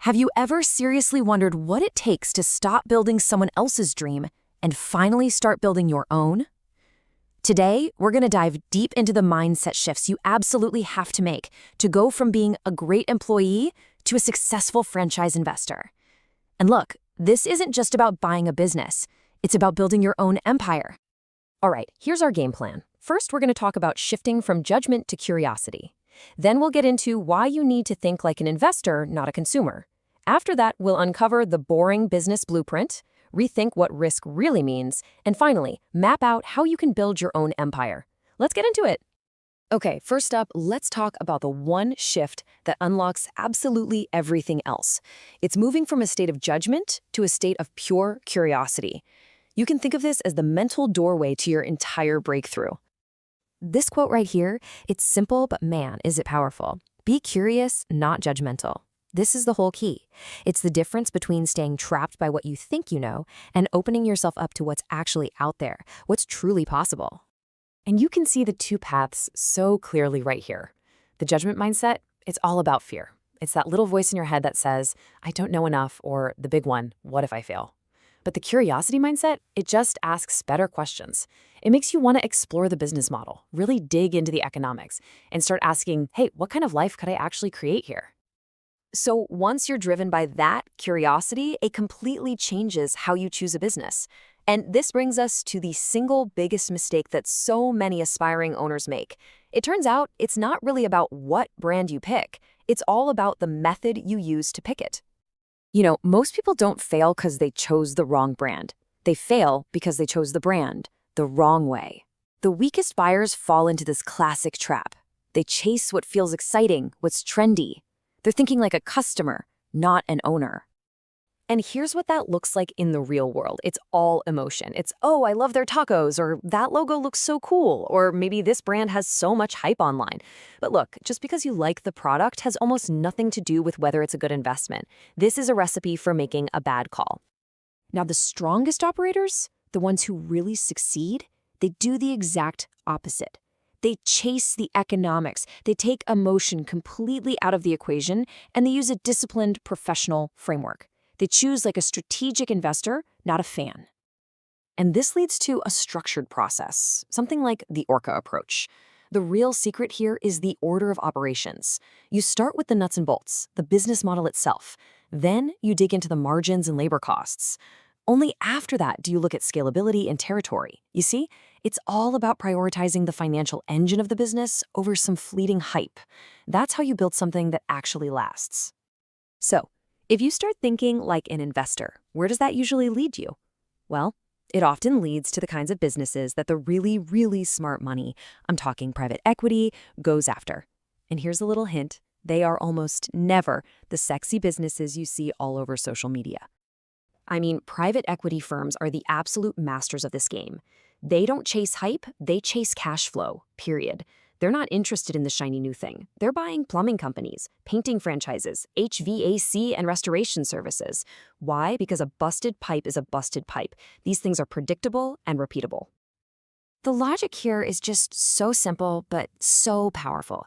Have you ever seriously wondered what it takes to stop building someone else's dream and finally start building your own? Today, we're going to dive deep into the mindset shifts you absolutely have to make to go from being a great employee to a successful franchise investor. And look, this isn't just about buying a business. It's about building your own empire. All right, here's our game plan. First, we're going to talk about shifting from judgment to curiosity. Then we'll get into why you need to think like an investor, not a consumer. After that, we'll uncover the boring business blueprint, rethink what risk really means, and finally, map out how you can build your own empire. Let's get into it. Okay, first up, let's talk about the one shift that unlocks absolutely everything else. It's moving from a state of judgment to a state of pure curiosity. You can think of this as the mental doorway to your entire breakthrough. This quote right here, it's simple, but man, is it powerful. Be curious, not judgmental. This is the whole key. It's the difference between staying trapped by what you think you know and opening yourself up to what's actually out there, what's truly possible. And you can see the two paths so clearly right here. The judgment mindset, it's all about fear. It's that little voice in your head that says, I don't know enough, or the big one, what if I fail? But the curiosity mindset, it just asks better questions. It makes you want to explore the business model, really dig into the economics, and start asking, hey, what kind of life could I actually create here? So once you're driven by that curiosity, it completely changes how you choose a business. And this brings us to the single biggest mistake that so many aspiring owners make. It turns out it's not really about what brand you pick. It's all about the method you use to pick it. You know, most people don't fail because they chose the wrong brand. They fail because they chose the brand the wrong way. The weakest buyers fall into this classic trap. They chase what feels exciting, what's trendy. They're thinking like a customer, not an owner. And here's what that looks like in the real world. It's all emotion. It's, oh, I love their tacos, or that logo looks so cool, or maybe this brand has so much hype online. But look, just because you like the product has almost nothing to do with whether it's a good investment. This is a recipe for making a bad call. Now, the strongest operators, the ones who really succeed, they do the exact opposite. They chase the economics. They take emotion completely out of the equation, and they use a disciplined professional framework. They choose like a strategic investor, not a fan. And this leads to a structured process, something like the ORCA approach. The real secret here is the order of operations. You start with the nuts and bolts, the business model itself. Then you dig into the margins and labor costs. Only after that do you look at scalability and territory. You see, it's all about prioritizing the financial engine of the business over some fleeting hype. That's how you build something that actually lasts. So, if you start thinking like an investor, where does that usually lead you? Well, it often leads to the kinds of businesses that the really, really smart money, I'm talking private equity, goes after. And here's a little hint, they are almost never the sexy businesses you see all over social media. I mean, private equity firms are the absolute masters of this game. They don't chase hype, they chase cash flow, period. They're not interested in the shiny new thing. They're buying plumbing companies, painting franchises, HVAC and restoration services. Why? Because a busted pipe is a busted pipe. These things are predictable and repeatable. The logic here is just so simple, but so powerful.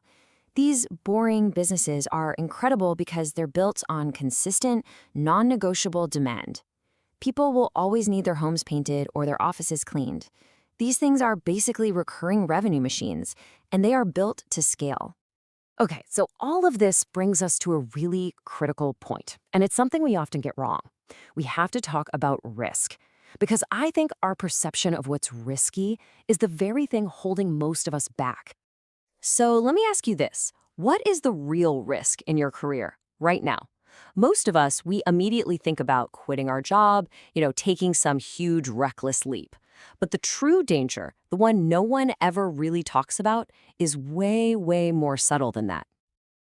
These boring businesses are incredible because they're built on consistent, non-negotiable demand. People will always need their homes painted or their offices cleaned. These things are basically recurring revenue machines, and they are built to scale. Okay, so all of this brings us to a really critical point, and it's something we often get wrong. We have to talk about risk, because I think our perception of what's risky is the very thing holding most of us back. So let me ask you this. What is the real risk in your career right now? Most of us, we immediately think about quitting our job, taking some huge reckless leap. But the true danger, the one no one ever really talks about, is way, way more subtle than that.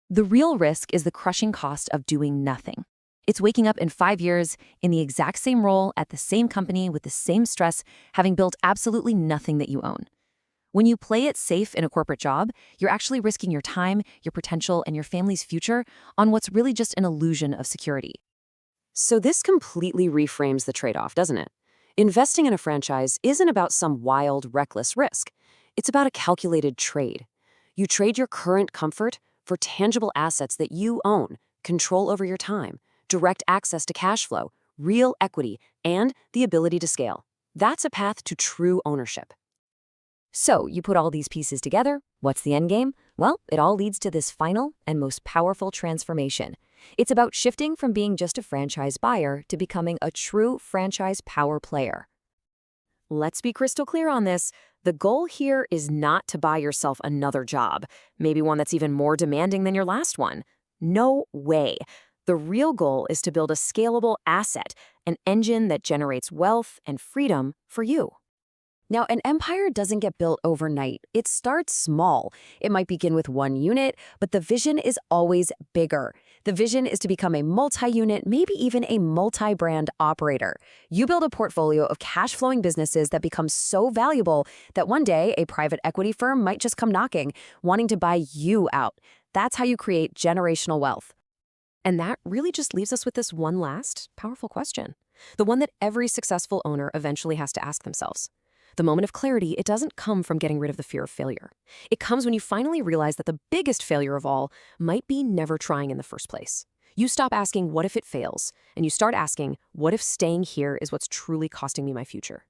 The real risk is the crushing cost of doing nothing. It's waking up in 5 years in the exact same role at the same company with the same stress, having built absolutely nothing that you own. When you play it safe in a corporate job, you're actually risking your time, your potential, and your family's future on what's really just an illusion of security. So this completely reframes the trade-off, doesn't it? Investing in a franchise isn't about some wild, reckless risk. It's about a calculated trade. You trade your current comfort for tangible assets that you own, control over your time, direct access to cash flow, real equity, and the ability to scale. That's a path to true ownership. So, you put all these pieces together, what's the end game? Well, it all leads to this final and most powerful transformation. It's about shifting from being just a franchise buyer to becoming a true franchise power player. Let's be crystal clear on this. The goal here is not to buy yourself another job, maybe one that's even more demanding than your last one. No way. The real goal is to build a scalable asset, an engine that generates wealth and freedom for you. Now, an empire doesn't get built overnight. It starts small. It might begin with one unit, but the vision is always bigger. The vision is to become a multi-unit, maybe even a multi-brand operator. You build a portfolio of cash-flowing businesses that become so valuable that one day a private equity firm might just come knocking, wanting to buy you out. That's how you create generational wealth. And that really just leaves us with this one last powerful question, the one that every successful owner eventually has to ask themselves. The moment of clarity, it doesn't come from getting rid of the fear of failure. It comes when you finally realize that the biggest failure of all might be never trying in the first place. You stop asking, what if it fails? And you start asking, what if staying here is what's truly costing me my future?